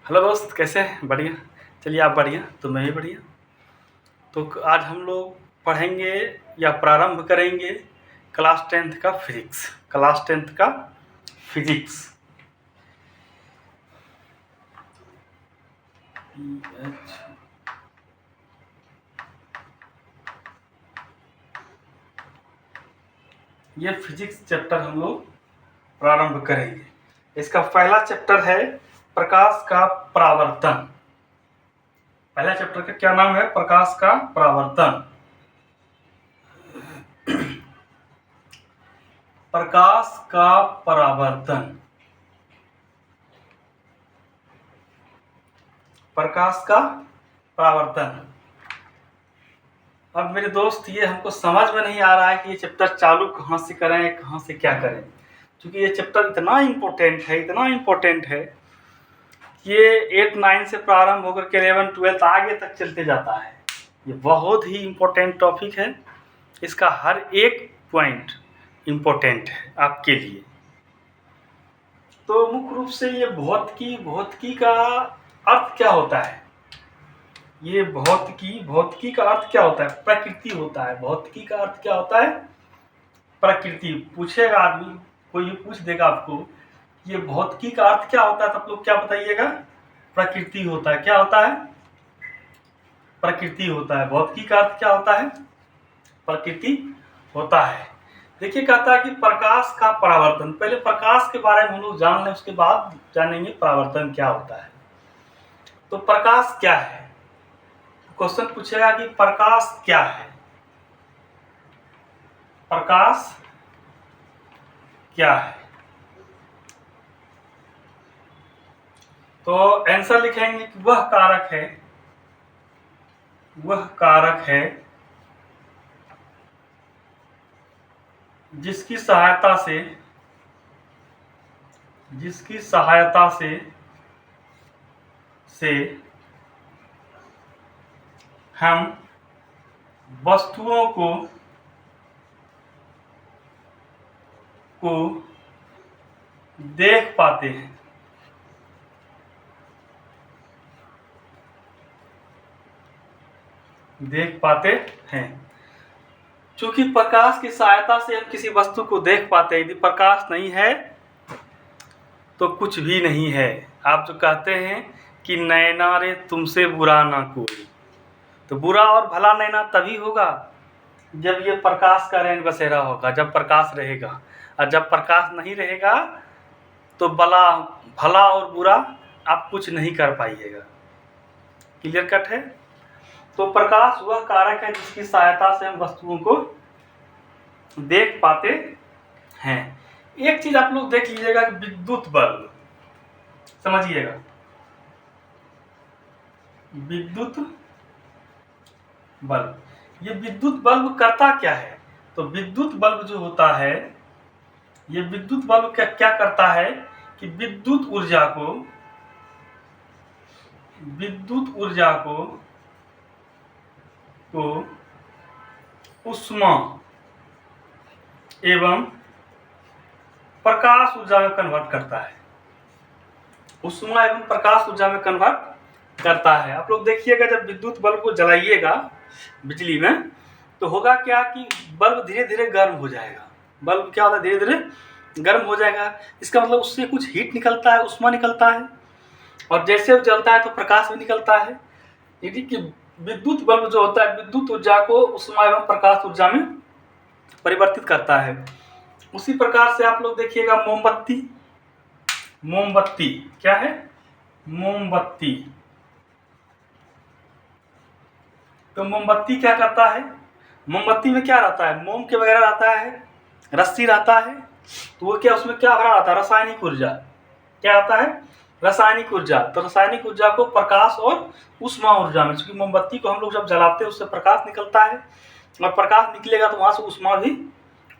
Hello दोस्त, कैसे हैं? बढ़िया। चलिए, आप बढ़िया तो मैं भी बढ़िया। तो आज हम लोग पढ़ेंगे या प्रारंभ करेंगे क्लास 10th का फिजिक्स। क्लास 10th का फिजिक्स। ये फिजिक्स चैप्टर हम लोग प्रारंभ करेंगे। इसका पहला चैप्टर है प्रकाश का परावर्तन। पहला चैप्टर का क्या नाम है? प्रकाश का परावर्तन। प्रकाश का परावर्तन। प्रकाश का परावर्तन। अब मेरे दोस्त, ये हमको समझ में नहीं आ रहा है कि ये चैप्टर चालू कहाँ से करें, कहाँ से क्या करें, क्योंकि ये चैप्टर इतना इम्पोर्टेंट है। ये 8-9 से प्रारंभ होकर के 11-12 आगे तक चलते जाता है। ये बहुत ही इम्पोर्टेंट टॉपिक है। इसका हर एक पॉइंट इम्पोर्टेंट है आपके लिए। तो मुख्य रूप से ये भौतिकी का अर्थ क्या होता है? ये भौतिकी का अर्थ क्या होता है? प्रकृति होता है। भौतिकी का अर्थ क्या होता है? प्रकृति। पूछेगा आदमी, कोई पूछ देगा आपको ये भौतिकी का अर्थ क्या होता है, तब लोग क्या बताइएगा? प्रकृति होता है। क्या होता है? प्रकृति होता है। भौतिकी का अर्थ क्या होता है? प्रकृति होता है। देखिए, कहता है कि प्रकाश का परावर्तन। पहले प्रकाश के बारे में हम लोग जान लें, उसके बाद जानेंगे परावर्तन क्या होता है। तो प्रकाश क्या है? क्वेश्चन पूछेगा कि प्रकाश क्या है? प्रकाश क्या है? तो आंसर लिखेंगे कि वह कारक है जिसकी सहायता से हम वस्तुओं को देख पाते हैं। चूंकि प्रकाश की सहायता से हम किसी वस्तु को देख पाते हैं। यदि प्रकाश नहीं है तो कुछ भी नहीं है। आप जो कहते हैं कि नैना रे तुमसे बुरा ना कोई, तो बुरा और भला नैना तभी होगा जब ये प्रकाश का रैन बसेरा होगा, जब प्रकाश रहेगा। और जब प्रकाश नहीं रहेगा तो भला और बुरा आप कुछ नहीं कर पाइएगा। क्लियर कट है? तो प्रकाश वह कारक है जिसकी सहायता से हम वस्तुओं को देख पाते हैं। एक चीज आप लोग देख लीजिएगा कि विद्युत बल्ब, समझिएगा, विद्युत बल्ब। ये विद्युत बल्ब करता क्या है? तो विद्युत बल्ब जो होता है, ये विद्युत बल्ब क्या करता है कि विद्युत ऊर्जा को ऊष्मा एवं प्रकाश ऊर्जा में कन्वर्ट करता है। ऊष्मा एवं प्रकाश ऊर्जा में कन्वर्ट करता है। आप लोग देखिएगा, जब विद्युत बल्ब को जलाइएगा बिजली में, तो होगा क्या कि बल्ब धीरे धीरे गर्म हो जाएगा। बल्ब क्या होता है? धीरे धीरे गर्म हो जाएगा। इसका मतलब उससे कुछ हीट निकलता है, ऊष्मा निकलता है, और जैसे वो जलता है तो प्रकाश भी निकलता है। यदि कि विद्युत बल्ब जो होता है विद्युत ऊर्जा को ऊष्मा एवं प्रकाश ऊर्जा में परिवर्तित करता है। उसी प्रकार से आप लोग देखिएगा मोमबत्ती क्या है? मोमबत्ती। तो मोमबत्ती क्या करता है? मोमबत्ती में क्या रहता है? मोम के वगैरह रहता है, रस्सी रहता है। तो वो क्या, उसमें क्या भरा रहता है? रासायनिक ऊर्जा। क्या रहता है? रासायनिक ऊर्जा। तो रासायनिक ऊर्जा को प्रकाश और ऊष्मा ऊर्जा में, क्योंकि मोमबत्ती को हम लोग जब जलाते हैं उससे प्रकाश निकलता है, और प्रकाश निकलेगा तो वहां से ऊष्मा भी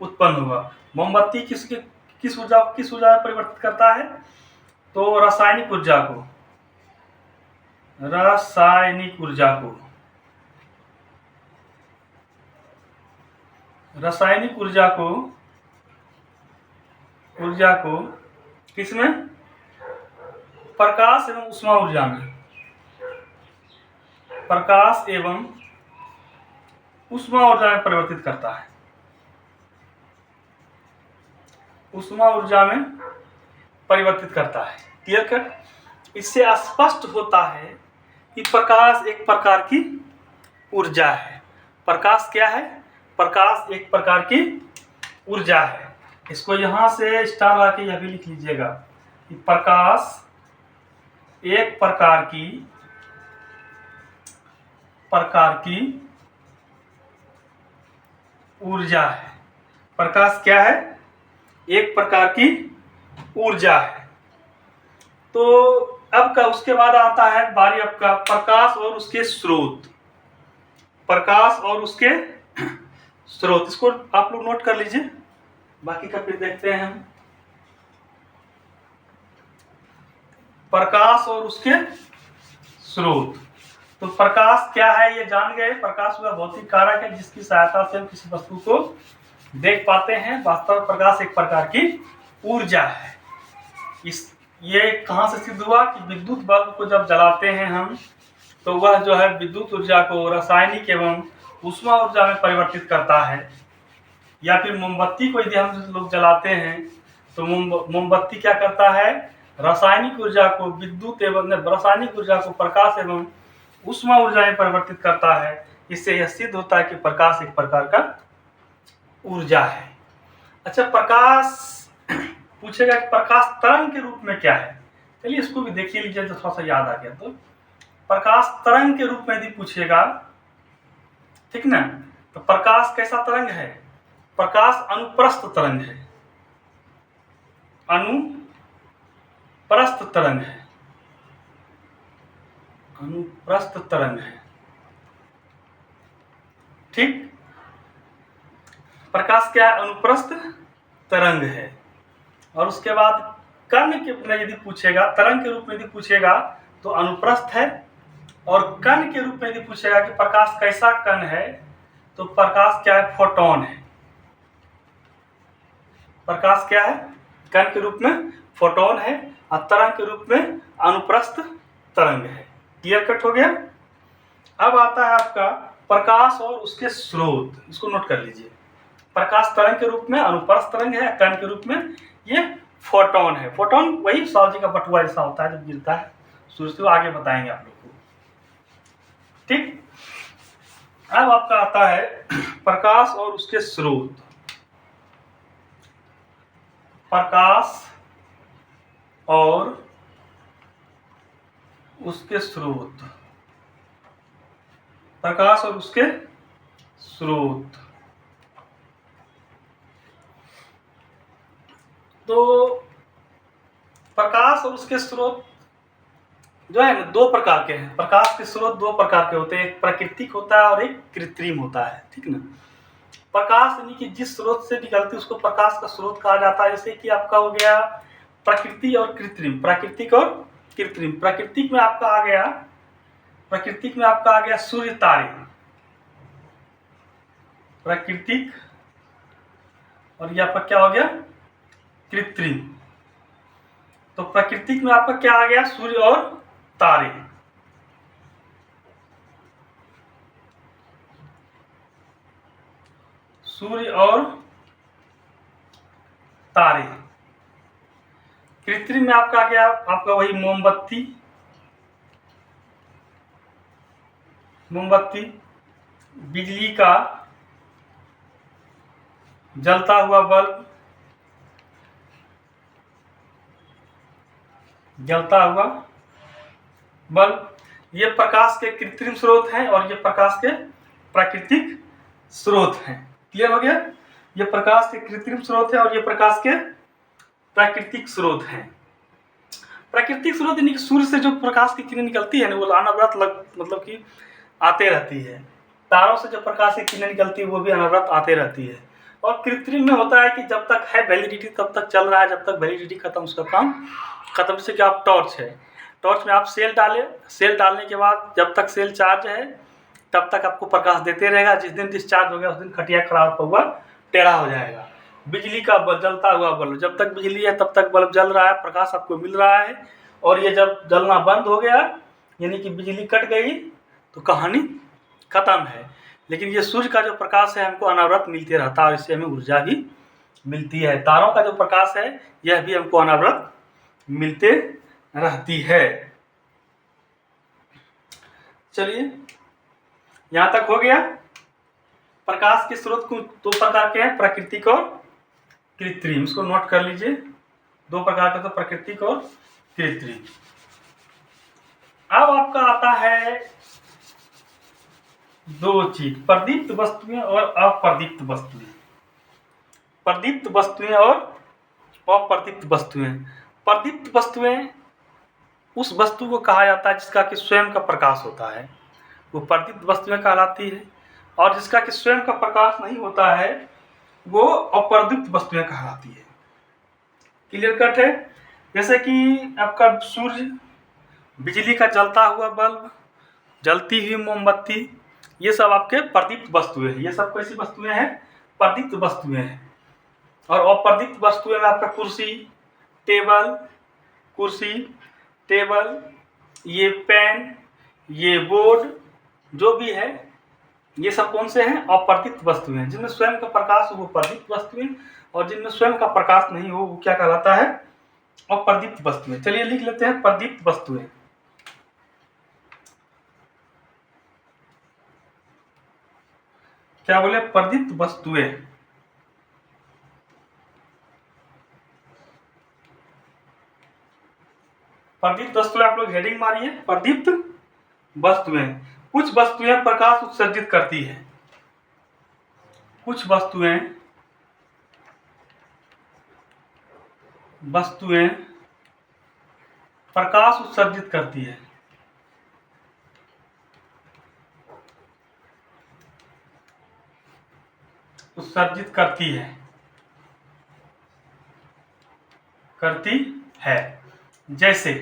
उत्पन्न होगा। मोमबत्ती किस ऊर्जा में परिवर्तित करता है? तो रासायनिक ऊर्जा को किसमें प्रकाश एवं ऊष्मा ऊर्जा में, प्रकाश एवं ऊष्मा ऊर्जा में परिवर्तित करता है, ऊष्मा ऊर्जा में परिवर्तित करता है। Clear cut. इससे स्पष्ट होता है कि प्रकाश एक प्रकार की ऊर्जा है। प्रकाश क्या है? प्रकाश एक प्रकार की ऊर्जा है। इसको यहां से स्टार लगा के यह भी लिख लीजिएगा कि प्रकाश एक प्रकार की ऊर्जा है। प्रकाश क्या है? एक प्रकार की ऊर्जा है। तो अब का उसके बाद आता है बारी आपका प्रकाश और उसके स्रोत। प्रकाश और उसके स्रोत, इसको आप लोग नोट कर लीजिए, बाकी का फिर देखते हैं हम। प्रकाश और उसके स्रोत। तो प्रकाश क्या है ये जान गए। प्रकाश वह भौतिक कारक है जिसकी सहायता से हम किसी वस्तु को देख पाते हैं। वास्तव में प्रकाश एक प्रकार की ऊर्जा है। ये कहाँ से सिद्ध हुआ कि विद्युत बल्ब को जब जलाते हैं हम, तो वह जो है विद्युत ऊर्जा को रासायनिक एवं ऊष्मा ऊर्जा में परिवर्तित करता है। या फिर मोमबत्ती को यदि हम लोग जलाते हैं तो मोमबत्ती क्या करता है? रासायनिक ऊर्जा को विद्युत एवं रासायनिक ऊर्जा को प्रकाश एवं ऊष्मा ऊर्जा में परिवर्तित करता है। इससे यह सिद्ध होता है कि प्रकाश एक प्रकार का ऊर्जा है। अच्छा, प्रकाश पूछेगा कि प्रकाश तरंग के रूप में क्या है। चलिए इसको भी देखिए लीजिए, तो थोड़ा सा याद आ गया। तो प्रकाश तरंग के रूप में यदि पूछेगा, ठीक ना, तो प्रकाश कैसा तरंग है? प्रकाश अनुप्रस्थ तरंग है, अनुप्रस्थ तरंग है, अनुप्रस्थ तरंग है। ठीक, प्रकाश क्या है? अनुप्रस्थ तरंग है। और उसके बाद कण के रूप में यदि पूछेगा, तरंग के रूप में यदि पूछेगा तो अनुप्रस्थ है। और कण के रूप में यदि पूछेगा कि प्रकाश कैसा कण है, तो प्रकाश क्या है? फोटोन है। प्रकाश क्या है? कण के रूप में फोटोन है और तरंग के रूप में अनुप्रस्थ तरंग है। क्लियर कट हो गया। अब आता है आपका प्रकाश और उसके स्रोत। इसको नोट कर लीजिए। प्रकाश तरंग के रूप में अनुप्रस्थ तरंग है, कण के रूप में ये फोटोन है। फोटोन वही सौर का बटुआ जैसा होता है जब गिरता है सूर्य से, आगे बताएंगे आप लोग को। ठीक, अब आपका आता है प्रकाश और उसके स्रोत। प्रकाश और उसके स्रोत, प्रकाश और उसके स्रोत। तो प्रकाश और उसके स्रोत जो है ना, दो प्रकार के हैं। प्रकाश के स्रोत दो प्रकार के होते हैं, एक प्राकृतिक होता है और एक कृत्रिम होता है। ठीक ना। प्रकाश यानी कि जिस स्रोत से निकलती है उसको प्रकाश का स्रोत कहा जाता है। जैसे कि आपका हो गया प्रकृति और कृत्रिम, प्राकृतिक और कृत्रिम। प्राकृतिक में आपका आ गया, प्राकृतिक में आपका आ गया सूर्य, तारे, प्राकृतिक। और ये आपका क्या हो गया? कृत्रिम। तो प्राकृतिक में आपका क्या आ गया? सूर्य और तारे। सूर्य और तारे। कृत्रिम में आपका आ गया आपका वही मोमबत्ती, मोमबत्ती, बिजली का जलता हुआ बल्ब, जलता हुआ बल्ब। ये प्रकाश के कृत्रिम स्रोत हैं और ये प्रकाश के प्राकृतिक स्रोत हैं। क्लियर हो गया। ये प्रकाश के कृत्रिम स्रोत है और ये प्रकाश के प्राकृतिक स्रोत हैं। प्राकृतिक स्रोत यानी कि सूर्य से जो प्रकाश की किरण निकलती है ना, वो अनवरत मतलब कि आते रहती है। तारों से जो प्रकाश की किरण निकलती है वो भी अनवरत आते रहती है। और कृत्रिम में होता है कि जब तक है वैलिडिटी तब तक चल रहा है, जब तक वैलिडिटी खत्म उसका काम खत्म। जैसे कि आप टॉर्च है, टॉर्च में आप सेल डालें, सेल डालने के बाद जब तक सेल चार्ज है तब तक आपको प्रकाश देते रहेगा। जिस दिन डिस्चार्ज हो गया उस दिन खटिया खराब हुआ टेढ़ा हो जाएगा। बिजली का जलता हुआ बल्ब, जब तक बिजली है तब तक बल्ब जल रहा है, प्रकाश आपको मिल रहा है। और ये जब जलना बंद हो गया, यानी कि बिजली कट गई, तो कहानी खत्म है। लेकिन ये सूर्य का जो प्रकाश है हमको अनवरत मिलते रहता है और इससे हमें ऊर्जा भी मिलती है। तारों का जो प्रकाश है यह भी हमको अनवरत मिलते रहती है। चलिए, यहाँ तक हो गया। प्रकाश के स्रोत को दो प्रकार के हैं, प्राकृतिक और कृत्रिम। इसको नोट कर लीजिए, दो प्रकार के, तो प्राकृतिक और कृत्रिम। अब आपका आता है दो चीज, प्रदीप्त वस्तुएं और अप्रदीप्त वस्तुएं। प्रदीप्त वस्तुएं और अप्रदीप्त वस्तुएं। प्रदीप्त वस्तुएं उस वस्तु को कहा जाता है जिसका कि स्वयं का प्रकाश होता है, वो प्रदीप्त वस्तुएं कहलाती है। और जिसका कि स्वयं का प्रकाश नहीं होता है वो अप्रदीप्त वस्तुएं कहलाती है। क्लियर कट है? जैसे कि आपका सूर्य, बिजली का जलता हुआ बल्ब, जलती हुई मोमबत्ती, ये सब आपके प्रदीप्त वस्तुएं हैं। ये सब कैसी वस्तुएं हैं? प्रदीप्त वस्तुएं हैं। और अप्रदीप्त वस्तुएं में आपका कुर्सी, टेबल, ये पेन, ये बोर्ड, जो भी है, ये सब कौन से हैं? अप्रदीप्त वस्तुएं। जिनमें स्वयं का प्रकाश हो वो प्रदीप्त वस्तुएं, और जिनमें स्वयं का प्रकाश नहीं हो वो क्या कहलाता है? अप्रदीप्त वस्तुएं। चलिए लिख लेते हैं प्रदीप्त वस्तुएं। क्या बोले? प्रदीप्त वस्तुएं। प्रदीप्त वस्तुएं आप लोग हेडिंग मारिए, प्रदीप्त वस्तुएं। कुछ वस्तुएं प्रकाश उत्सर्जित करती है, कुछ वस्तुएं प्रकाश उत्सर्जित करती है। उत्सर्जित करती है। जैसे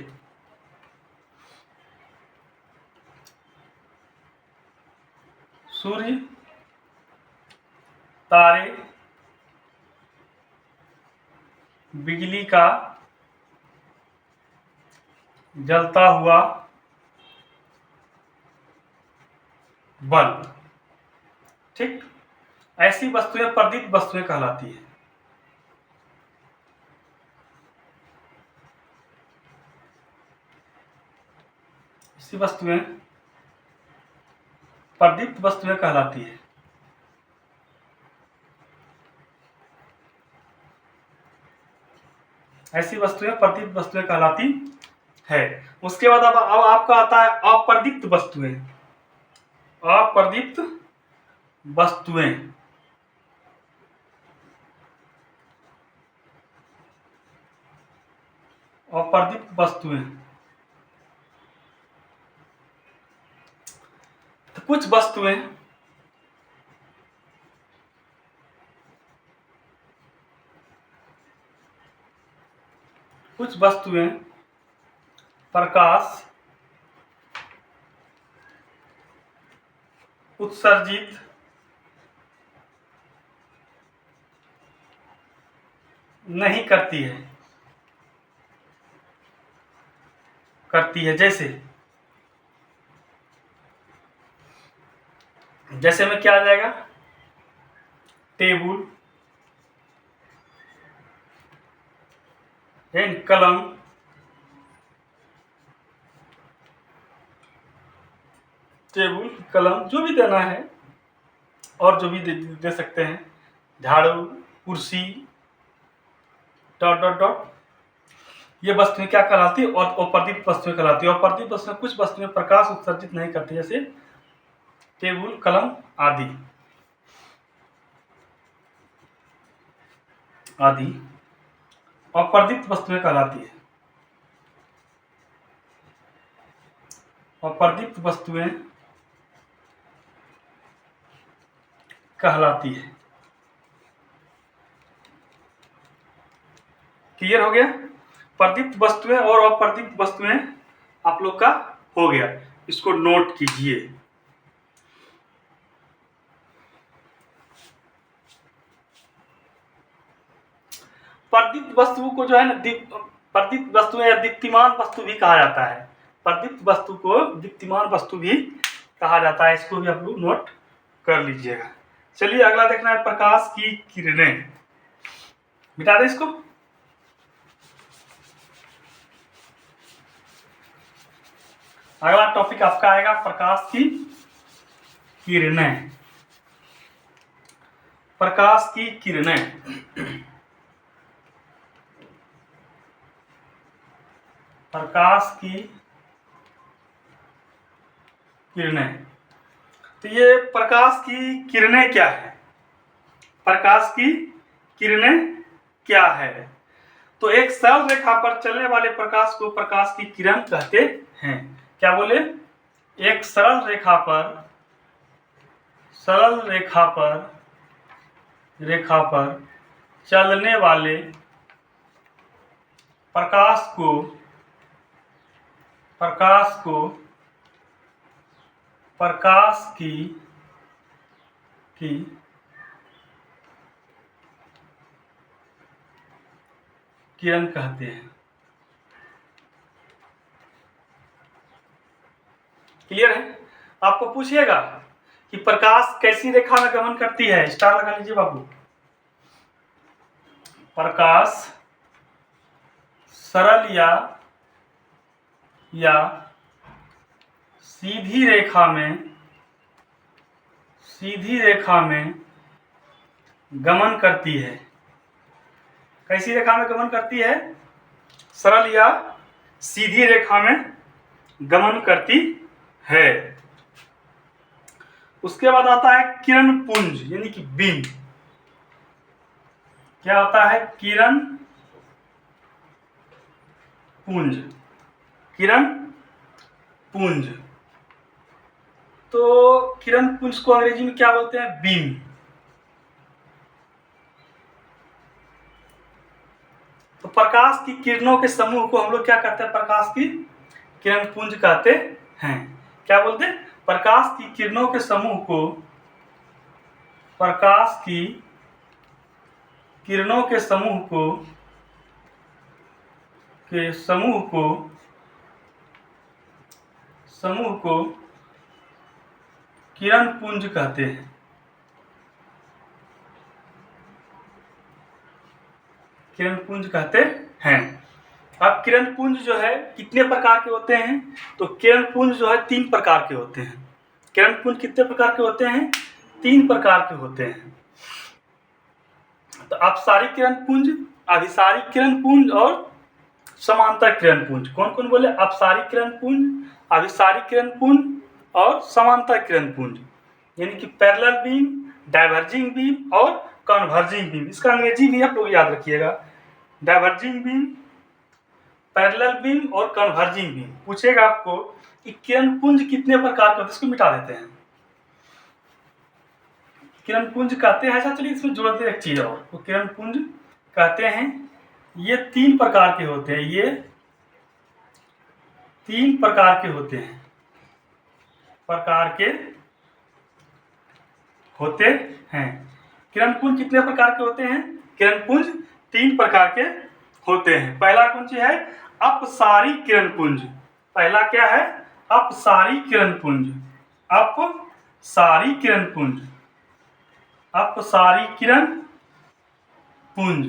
सूर्य, तारे, बिजली का जलता हुआ बल्ब। ठीक, ऐसी वस्तुएं प्रदीप्त वस्तुएं कहलाती है। ऐसी वस्तुएं प्रदीप्त वस्तुएं कहलाती है। ऐसी वस्तुएं प्रदीप्त वस्तुएं कहलाती है। उसके बाद अब आपका आता है अप्रदीप्त वस्तुएं। अप्रदीप्त वस्तुएं, अप्रदीप्त वस्तुएं। तो कुछ वस्तुएं प्रकाश उत्सर्जित नहीं करती है। जैसे में क्या आ जाएगा? टेबल, कलम, टेबल, कलम, जो भी देना है, और जो भी दे सकते हैं, झाड़ू, कुर्सी, डॉट डॉट डॉट। ये वस्तुएं क्या कहलाती है? और अप्रदीप्त वस्तुएं कहलाती है। अप्रदीप्त वस्तुएं कुछ वस्तुएं प्रकाश उत्सर्जित नहीं करती, जैसे टेबल, कलम आदि। अप्रदीप्त वस्तुएं कहलाती है। अप्रदीप्त वस्तुएं कहलाती है। क्लियर हो गया? प्रदीप्त वस्तुएं और अप्रदीप्त वस्तुएं आप लोग का हो गया। इसको नोट कीजिए। प्रदीप्त वस्तु को जो है ना, प्रदीप्त वस्तु या दीप्तिमान वस्तु भी कहा जाता है। प्रदीप्त वस्तु को दीप्तिमान वस्तु भी कहा जाता है। इसको भी आप लोग नोट कर लीजिएगा। चलिए अगला देखना है प्रकाश की किरणें। मिटा दें इसको। अगला टॉपिक आपका आएगा प्रकाश की किरणें। प्रकाश की किरणें। प्रकाश की किरणें। तो ये प्रकाश की किरणें क्या है? प्रकाश की किरणें क्या है? तो एक सरल रेखा पर चलने वाले प्रकाश को प्रकाश की किरण कहते हैं। क्या बोले? एक सरल रेखा पर चलने वाले प्रकाश को प्रकाश की किरण कहते हैं। क्लियर है? आपको पूछिएगा कि प्रकाश कैसी रेखा में गमन करती है, स्टार लगा लीजिए बाबू। प्रकाश सरल या सीधी रेखा में गमन करती है। कैसी रेखा में गमन करती है? सरल या सीधी रेखा में गमन करती है। उसके बाद आता है किरण पुंज यानी कि बीम। क्या होता है? किरण पुंज। तो किरण पुंज को अंग्रेजी में क्या बोलते हैं? बीम। तो प्रकाश की किरणों के समूह को हम लोग क्या कहते हैं? प्रकाश की किरण पुंज कहते हैं। क्या बोलते हैं? प्रकाश की किरणों के समूह को किरण पुंज कहते हैं। किरण पुंज कहते हैं। अब किरण पुंज जो है कितने प्रकार के होते हैं? तो किरण पुंज जो है 3 प्रकार के होते हैं। किरण पुंज कितने प्रकार के होते हैं? 3 प्रकार के होते हैं। तो अपसारी किरण पुंज, अभिसारी किरण पुंज और समांतर किरण पुंज। कौन कौन बोले? अपसारी किरण पुंज, अभिसारी किरण पुंज और समांतर किरण पुंज। यानी कि पैरेलल बीम, डाइवर्जिंग बीम और कन्वर्जिंग बीम। इसका अंग्रेजी भी आप लोग याद रखिएगा। डाइवर्जिंग बीम, पैरेलल बीम और कन्वर्जिंग बीम। पूछेगा आपको कि किरण पुंज कितने प्रकार के होते हैं, इसको मिटा देते हैं। किरण पुंज कहते हैं, चलिए इसमें जोड़ते हैं एक चीज और। तो किरण पुंज कहते हैं ये 3 प्रकार के होते हैं। ये 3 प्रकार के होते हैं। किरण पुंज कितने प्रकार के होते हैं? किरण पुंज 3 प्रकार के होते हैं। पहला पुंज है अपसारी किरण पुंज। पहला क्या है? अपसारी किरण पुंज। अपसारी किरण पुंज। अपसारी किरण पुंज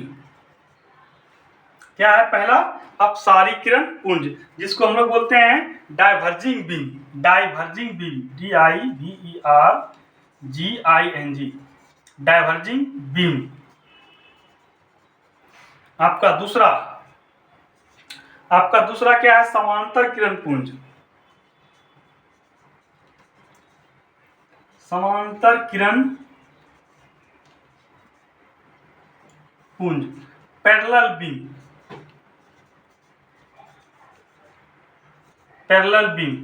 क्या है? पहला अपसारी किरण पुंज, जिसको हम लोग बोलते हैं diverging beam. Diverging beam, DIVERGING, diverging beam. आपका दूसरा क्या है? समांतर किरण पुंज। समांतर किरण पुंज, पैरेलल बीम। पैरेलल बीम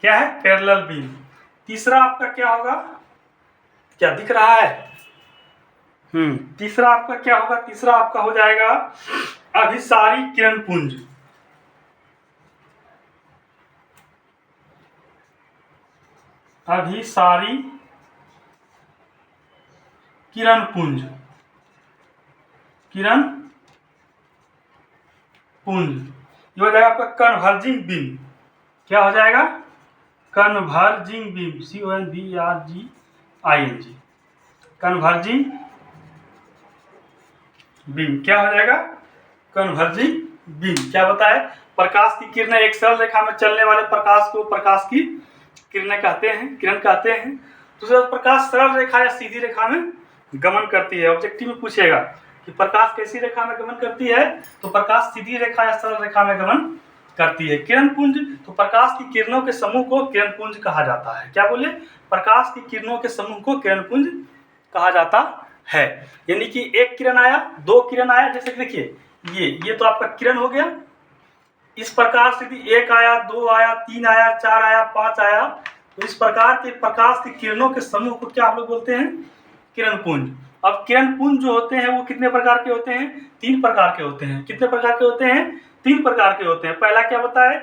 क्या है? Parallel beam. तीसरा आपका क्या होगा? क्या दिख रहा है? तीसरा आपका क्या होगा? तीसरा आपका हो जाएगा अभिसारी किरण पुंज। अभिसारी किरण पुंज। पुंज। ये हो जाएगा आपका कन्वर्जिंग बीम। क्या हो जाएगा? Converging beam, CONVERGING, converging beam. क्या हो जाएगा? Converging beam. क्या होता है? प्रकाश की किरणें एक सरल रेखा में चलने वाले प्रकाश को प्रकाश की किरणें कहते हैं, किरण कहते हैं। दूसरा, प्रकाश सरल रेखा या सीधी रेखा में गमन करती है। ऑब्जेक्टिव में पूछेगा कि प्रकाश कैसी रेखा में गमन करती है, तो प्रकाश सीधी रेखा या सरल रेखा में गमन करती है। किरण पुंज, तो प्रकाश की किरणों के समूह को किरण पुंज कहा जाता है। क्या बोले? प्रकाश की किरणों के समूह को किरण पुंज कहा जाता है। यानी कि एक किरण आया, दो किरण आया, जैसे कि देखिए ये तो आपका किरण हो गया। इस प्रकार से भी एक आया, दो आया, तीन आया, चार आया, पांच आया, तो इस प्रकार के प्रकाश की किरणों के समूह को क्या हम लोग बोलते हैं? किरण पुंज। अब किरण पुंज जो होते हैं वो कितने प्रकार के होते हैं? तीन प्रकार के होते हैं। कितने प्रकार के होते हैं? तीन प्रकार के होते हैं। पहला क्या होता है?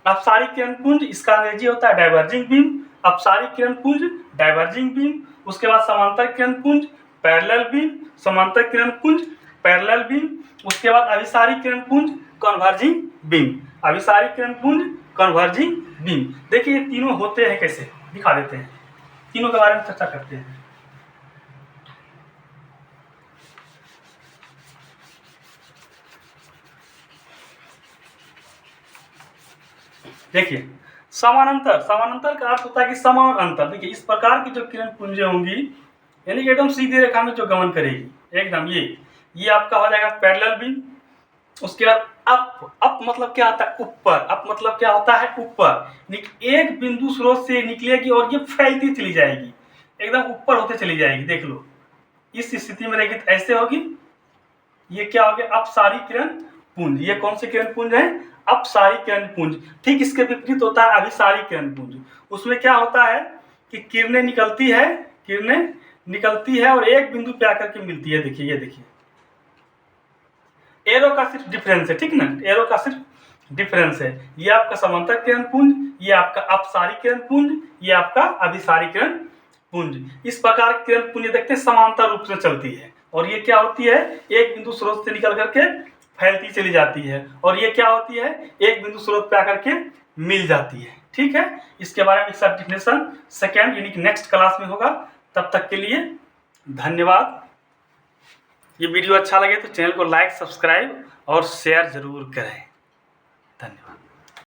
अपसारी किरण पुंज, इसका अंग्रेजी होता है डाइवर्जिंग बीम। अपसारी किरण पुंज, डाइवर्जिंग बीम। उसके बाद समांतर किरण पुंज, पैरेलल बीम, समांतर किरण पुंज, पैरेलल बीम। उसके बाद अभिसारी किरण पुंज, कन्वर्जिंग बीम। अभिसारी किरण पुंज, कन्वर्जिंग बीम। देखिए ये तीनों होते हैं कैसे, दिखा देते हैं। तीनों के बारे में चर्चा करते हैं। देखिए समानांतर, समानांतर का अर्थ होता है कि समान अंतर। देखिए इस प्रकार की जो किरण पुंजें होंगी, यानी कि एकदम सीधी रेखा में जो गमन करेगी, एकदम ये आपका हो जाएगा पैरेलल बीम। उसके बाद अप मतलब क्या होता है? ऊपर। अप मतलब क्या होता है? ऊपर। एक बिंदु स्रोत से निकलेगी और ये फैलती चली जाएगी, एकदम ऊपर होते चली जाएगी। देख लो इस स्थिति में रहेगी तो ऐसे होगी। ये क्या हो गया? अपसारी किरण पुंज। ये कौन सी किरण पुंज है? अपसारी किरण पुंज। ठीक इसके विपरीत होता है अभिसारी किरण पुंज। उसमें क्या होता है कि किरणें निकलती है, किरणें निकलती है और एक बिंदु पे आकर के मिलती है। देखिए ये देखिए, एरो का सिर्फ डिफरेंस है, ठीक ना? एरो का सिर्फ डिफरेंस है। ये आपका समांतर किरण पुंज, ये आपका अपसारी किरण पुंज, ये आपका अभिसारी किरण पुंज। इस प्रकार की किरण पुंज देखते हैं समांतर रूप से चलती है, और ये क्या होती है? एक बिंदु स्रोत से निकल करके फैलती चली जाती है, और ये क्या होती है? एक बिंदु स्रोत पे आकर के मिल जाती है। ठीक है, इसके बारे में इसका डेफिनेशन सेकेंड यानी कि नेक्स्ट क्लास में होगा। तब तक के लिए धन्यवाद। ये वीडियो अच्छा लगे तो चैनल को लाइक, सब्सक्राइब और शेयर जरूर करें। धन्यवाद।